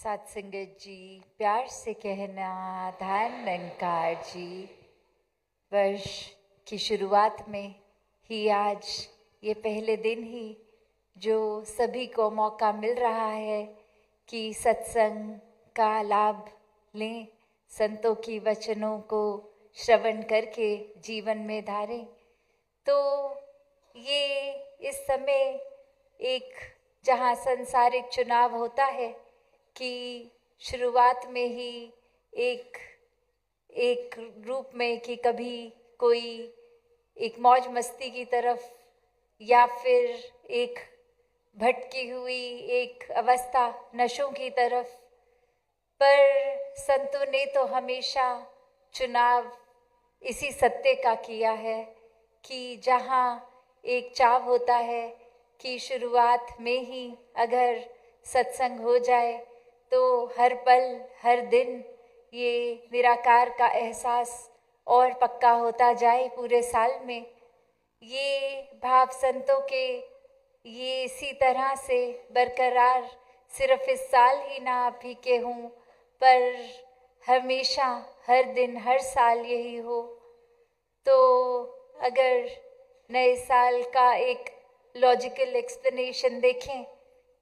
साथ संगत जी, प्यार से कहना धान निरंकार जी। वर्ष की शुरुआत में ही आज ये पहले दिन ही जो सभी को मौका मिल रहा है कि सत्संग का लाभ लें, संतों की वचनों को श्रवण करके जीवन में धारें। तो ये इस समय एक जहाँ संसारिक चुनाव होता है कि शुरुआत में ही एक रूप में कि कभी कोई एक मौज मस्ती की तरफ या फिर एक भटकी हुई एक अवस्था नशों की तरफ, पर संतों ने तो हमेशा चुनाव इसी सत्य का किया है कि जहाँ एक चाव होता है कि शुरुआत में ही अगर सत्संग हो जाए तो हर पल हर दिन ये निराकार का एहसास और पक्का होता जाए पूरे साल में। ये भाव संतों के ये इसी तरह से बरकरार सिर्फ इस साल ही ना आप ही के हों, पर हमेशा हर दिन हर साल यही हो। तो अगर नए साल का एक लॉजिकल एक्सप्लेनेशन देखें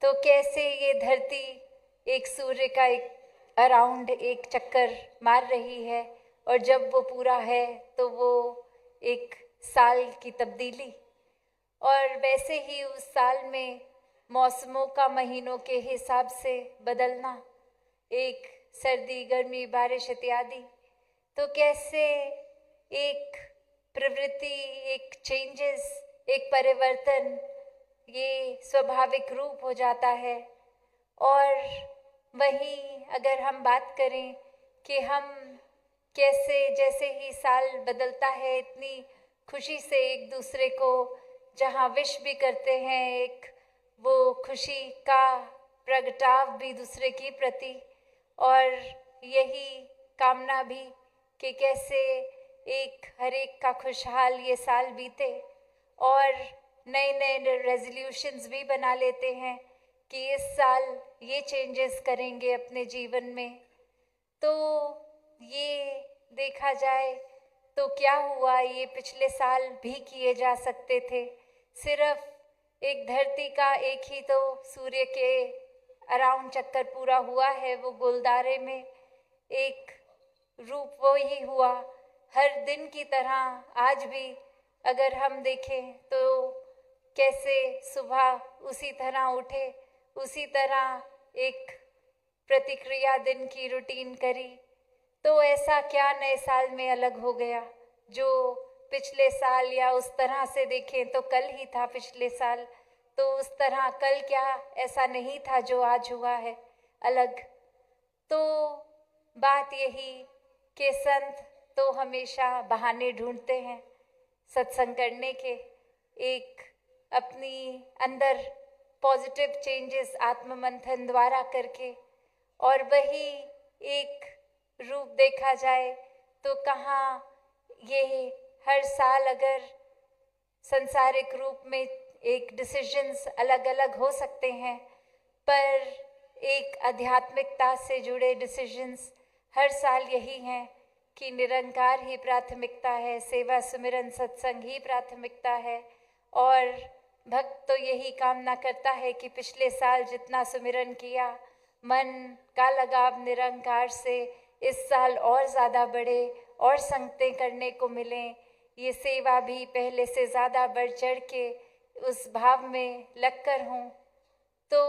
तो कैसे ये धरती एक सूर्य का एक अराउंड एक चक्कर मार रही है और जब वो पूरा है तो वो एक साल की तब्दीली, और वैसे ही उस साल में मौसमों का महीनों के हिसाब से बदलना, एक सर्दी गर्मी बारिश इत्यादि, तो कैसे एक प्रवृत्ति एक चेंजेस एक परिवर्तन ये स्वाभाविक रूप हो जाता है। और वहीं अगर हम बात करें कि हम कैसे जैसे ही साल बदलता है इतनी खुशी से एक दूसरे को जहाँ विश भी करते हैं, एक वो खुशी का प्रगटाव भी दूसरे की प्रति, और यही कामना भी कि कैसे एक हर एक का खुशहाल ये साल बीते, और नए नए रेजोल्यूशंस भी बना लेते हैं कि इस साल ये चेंजेस करेंगे अपने जीवन में। तो ये देखा जाए तो क्या हुआ, ये पिछले साल भी किए जा सकते थे। सिर्फ एक धरती का एक ही तो सूर्य के अराउंड चक्कर पूरा हुआ है, वो गोलदारे में एक रूप वो ही हुआ। हर दिन की तरह आज भी अगर हम देखें तो कैसे सुबह उसी तरह उठे, उसी तरह एक प्रतिक्रिया दिन की रूटीन करी, तो ऐसा क्या नए साल में अलग हो गया जो पिछले साल, या उस तरह से देखें तो कल ही था पिछले साल, तो उस तरह कल क्या ऐसा नहीं था जो आज हुआ है अलग। तो बात यही कि संत तो हमेशा बहाने ढूंढते हैं सत्संग करने के, एक अपनी अंदर पॉजिटिव चेंजेस आत्म मंथन द्वारा करके, और वही एक रूप देखा जाए तो कहाँ ये हर साल अगर संसारिक रूप में एक डिसीजंस अलग अलग हो सकते हैं, पर एक आध्यात्मिकता से जुड़े डिसीजंस हर साल यही हैं कि निरंकार ही प्राथमिकता है, सेवा सुमिरन सत्संग ही प्राथमिकता है। और भक्त तो यही कामना करता है कि पिछले साल जितना सुमिरन किया, मन का लगाव निरंकार से इस साल और ज़्यादा बढ़े और संगतें करने को मिलें, ये सेवा भी पहले से ज़्यादा बढ़ चढ़ के उस भाव में लगकर हों। तो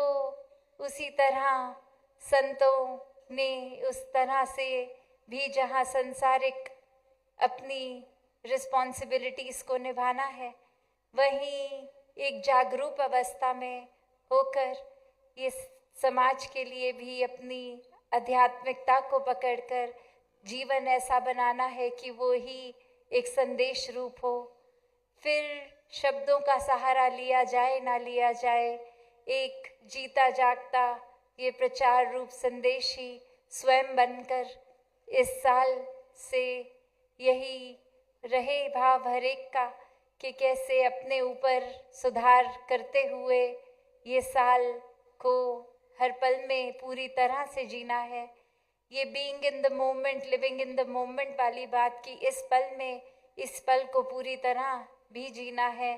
उसी तरह संतों ने उस तरह से भी जहाँ संसारिक अपनी रिस्पॉन्सिबिलिटीज़ को निभाना है, वहीं एक जागरूक अवस्था में होकर ये समाज के लिए भी अपनी आध्यात्मिकता को पकड़कर जीवन ऐसा बनाना है कि वो ही एक संदेश रूप हो। फिर शब्दों का सहारा लिया जाए ना लिया जाए, एक जीता जागता ये प्रचार रूप संदेश ही स्वयं बनकर इस साल से यही रहे भाव हर एक का कि कैसे अपने ऊपर सुधार करते हुए ये साल को हर पल में पूरी तरह से जीना है। ये being in the moment, living in the moment वाली बात की इस पल में, इस पल को पूरी तरह भी जीना है,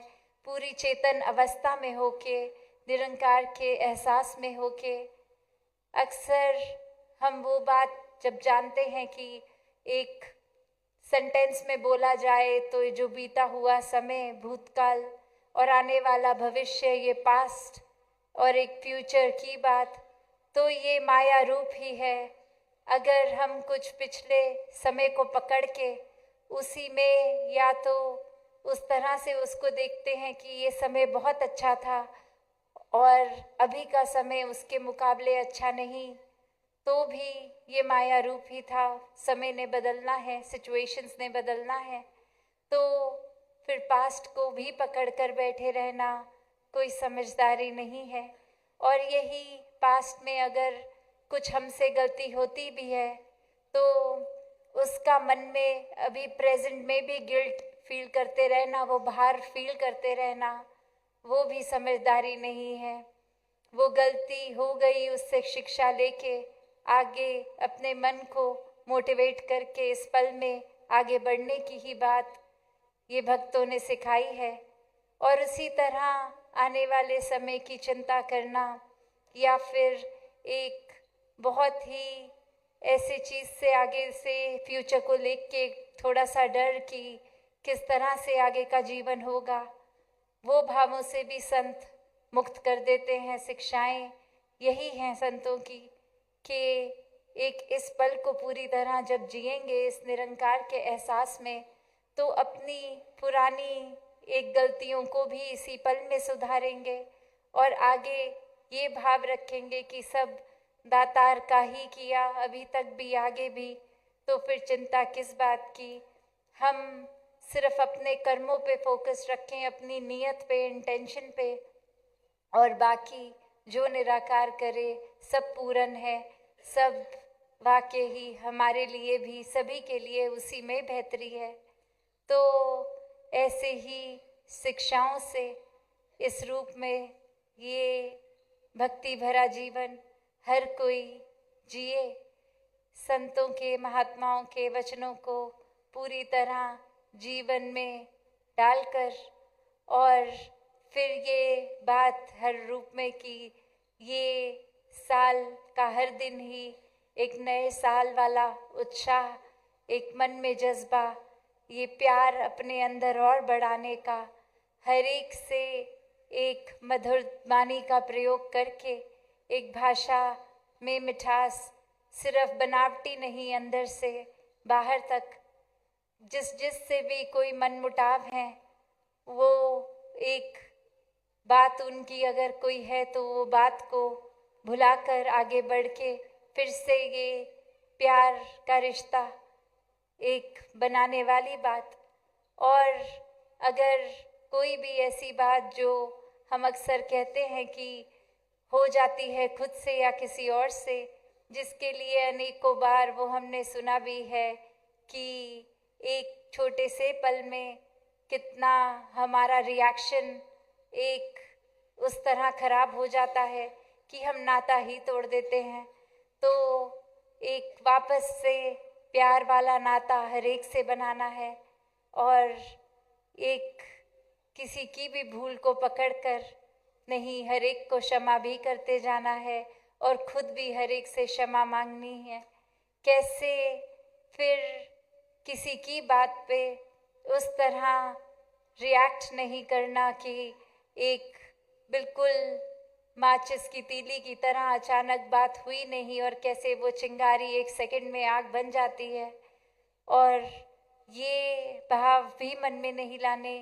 पूरी चेतन अवस्था में होके, निरंकार के एहसास में होके। अक्सर हम वो बात जब जानते हैं कि एक सेंटेंस में बोला जाए तो जो बीता हुआ समय भूतकाल और आने वाला भविष्य, ये पास्ट और एक फ्यूचर की बात, तो ये माया रूप ही है। अगर हम कुछ पिछले समय को पकड़ के उसी में या तो उस तरह से उसको देखते हैं कि ये समय बहुत अच्छा था और अभी का समय उसके मुकाबले अच्छा नहीं, तो भी ये माया रूप ही था। समय ने बदलना है, सिचुएशंस ने बदलना है, तो फिर पास्ट को भी पकड़ कर बैठे रहना कोई समझदारी नहीं है। और यही पास्ट में अगर कुछ हमसे गलती होती भी है तो उसका मन में अभी प्रेजेंट में भी गिल्ट फील करते रहना, वो भार फील करते रहना, वो भी समझदारी नहीं है। वो गलती हो गई, उससे शिक्षा लेके आगे अपने मन को मोटिवेट करके इस पल में आगे बढ़ने की ही बात ये भक्तों ने सिखाई है। और उसी तरह आने वाले समय की चिंता करना या फिर एक बहुत ही ऐसी चीज़ से आगे से फ्यूचर को लेके थोड़ा सा डर कि किस तरह से आगे का जीवन होगा, वो भावों से भी संत मुक्त कर देते हैं। शिक्षाएं यही हैं संतों की कि एक इस पल को पूरी तरह जब जिएंगे इस निरंकार के एहसास में, तो अपनी पुरानी एक गलतियों को भी इसी पल में सुधारेंगे और आगे ये भाव रखेंगे कि सब दातार का ही किया, अभी तक भी आगे भी, तो फिर चिंता किस बात की। हम सिर्फ अपने कर्मों पे फोकस रखें, अपनी नीयत पे, इंटेंशन पे, और बाकी जो निराकार करे सब पूर्ण है, सब वाकई ही हमारे लिए भी, सभी के लिए उसी में बेहतरी है। तो ऐसे ही शिक्षाओं से इस रूप में ये भक्ति भरा जीवन हर कोई जिए, संतों के, महात्माओं के वचनों को पूरी तरह जीवन में डालकर, और फिर ये बात हर रूप में कि ये साल का हर दिन ही एक नए साल वाला उत्साह, एक मन में जज्बा, ये प्यार अपने अंदर और बढ़ाने का, हर एक से एक मधुर वाणी का प्रयोग करके एक भाषा में मिठास, सिर्फ बनावटी नहीं, अंदर से बाहर तक, जिस से भी कोई मनमुटाव है, वो एक बात उनकी अगर कोई है तो वो बात को भुलाकर आगे बढ़ के फिर से ये प्यार का रिश्ता एक बनाने वाली बात। और अगर कोई भी ऐसी बात जो हम अक्सर कहते हैं कि हो जाती है खुद से या किसी और से, जिसके लिए अनेकों बार वो हमने सुना भी है कि एक छोटे से पल में कितना हमारा रिएक्शन एक उस तरह खराब हो जाता है कि हम नाता ही तोड़ देते हैं। तो एक वापस से प्यार वाला नाता हर एक से बनाना है और एक किसी की भी भूल को पकड़कर नहीं, हर एक को क्षमा भी करते जाना है और खुद भी हर एक से क्षमा मांगनी है। कैसे फिर किसी की बात पे उस तरह रिएक्ट नहीं करना कि एक बिल्कुल माचिस की तीली की तरह अचानक बात हुई नहीं और कैसे वो चिंगारी एक सेकंड में आग बन जाती है। और ये भाव भी मन में नहीं लाने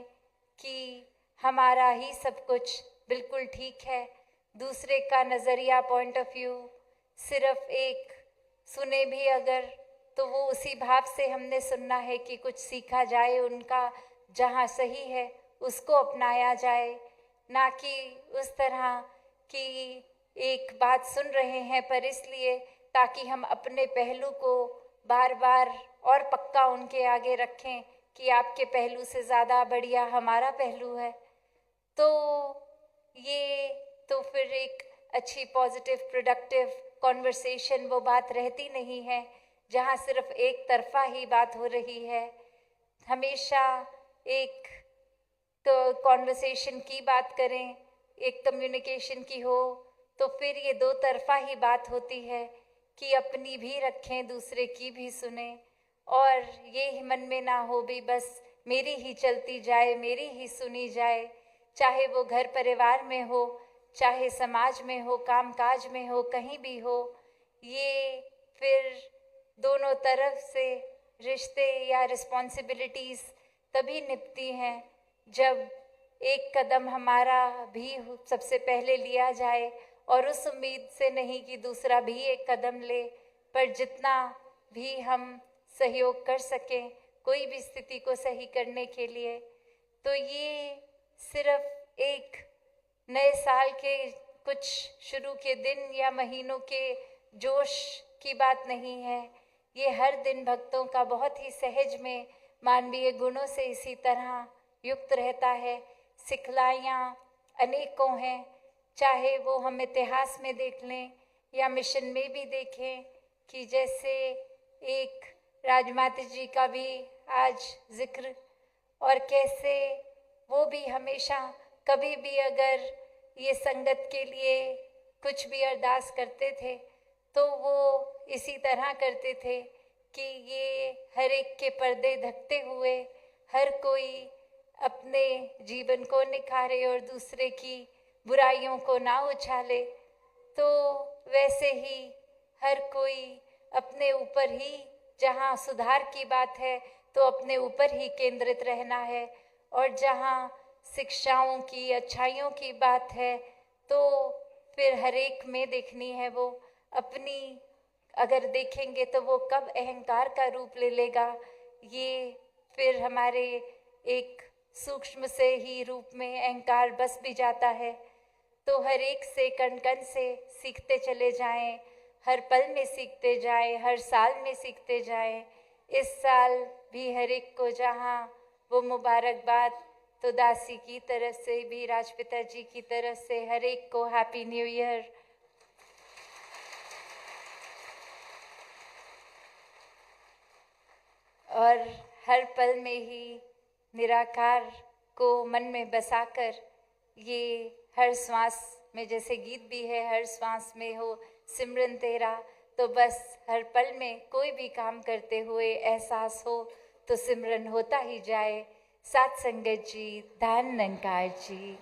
कि हमारा ही सब कुछ बिल्कुल ठीक है, दूसरे का नज़रिया, पॉइंट ऑफ व्यू सिर्फ एक सुने भी अगर तो वो उसी भाव से हमने सुनना है कि कुछ सीखा जाए उनका, जहाँ सही है उसको अपनाया जाए, ना कि उस तरह कि एक बात सुन रहे हैं पर इसलिए ताकि हम अपने पहलू को बार बार और पक्का उनके आगे रखें कि आपके पहलू से ज़्यादा बढ़िया हमारा पहलू है। तो ये तो फिर एक अच्छी पॉजिटिव प्रोडक्टिव कॉन्वर्सेशन वो बात रहती नहीं है जहाँ सिर्फ एक तरफा ही बात हो रही है। हमेशा एक कॉन्वर्सेशन की बात करें, एक कम्युनिकेशन की हो, तो फिर ये दो तरफा ही बात होती है कि अपनी भी रखें, दूसरे की भी सुने, और ये मन में ना हो भी बस मेरी ही चलती जाए, मेरी ही सुनी जाए, चाहे वो घर परिवार में हो, चाहे समाज में हो, कामकाज में हो, कहीं भी हो। ये फिर दोनों तरफ से रिश्ते या रिस्पॉन्सिबिलिटीज़ तभी निभती हैं जब एक कदम हमारा भी सबसे पहले लिया जाए, और उस उम्मीद से नहीं कि दूसरा भी एक कदम ले, पर जितना भी हम सहयोग कर सकें कोई भी स्थिति को सही करने के लिए। तो ये सिर्फ एक नए साल के कुछ शुरू के दिन या महीनों के जोश की बात नहीं है, ये हर दिन भक्तों का बहुत ही सहज में मानवीय गुणों से इसी तरह युक्त रहता है। सिखलाइयाँ अनेकों हैं, चाहे वो हम इतिहास में देख लें या मिशन में भी देखें कि जैसे एक राजमाता जी का भी आज जिक्र, और कैसे वो भी हमेशा कभी भी अगर ये संगत के लिए कुछ भी अरदास करते थे तो वो इसी तरह करते थे कि ये हर एक के पर्दे ढकते हुए हर कोई अपने जीवन को निखारे और दूसरे की बुराइयों को ना उछाले। तो वैसे ही हर कोई अपने ऊपर ही, जहाँ सुधार की बात है तो अपने ऊपर ही केंद्रित रहना है, और जहाँ शिक्षाओं की, अच्छाइयों की बात है तो फिर हर एक में देखनी है वो अपनी। अगर देखेंगे तो वो कब अहंकार का रूप ले लेगा, ये फिर हमारे एक सूक्ष्म से ही रूप में अहंकार बस भी जाता है। तो हर एक से कण कण से सीखते चले जाएं, हर पल में सीखते जाएं, हर साल में सीखते जाएं। इस साल भी हर एक को जहाँ वो मुबारकबाद, तो दासी की तरफ से भी, राजपिता जी की तरफ से हर एक को हैप्पी न्यू ईयर। और हर पल में ही निराकार को मन में बसाकर, ये हर श्वास में, जैसे गीत भी है, हर श्वास में हो सिमरन तेरा, तो बस हर पल में कोई भी काम करते हुए एहसास हो तो सिमरन होता ही जाए। साथ संगत जी, धन निरंकार जी।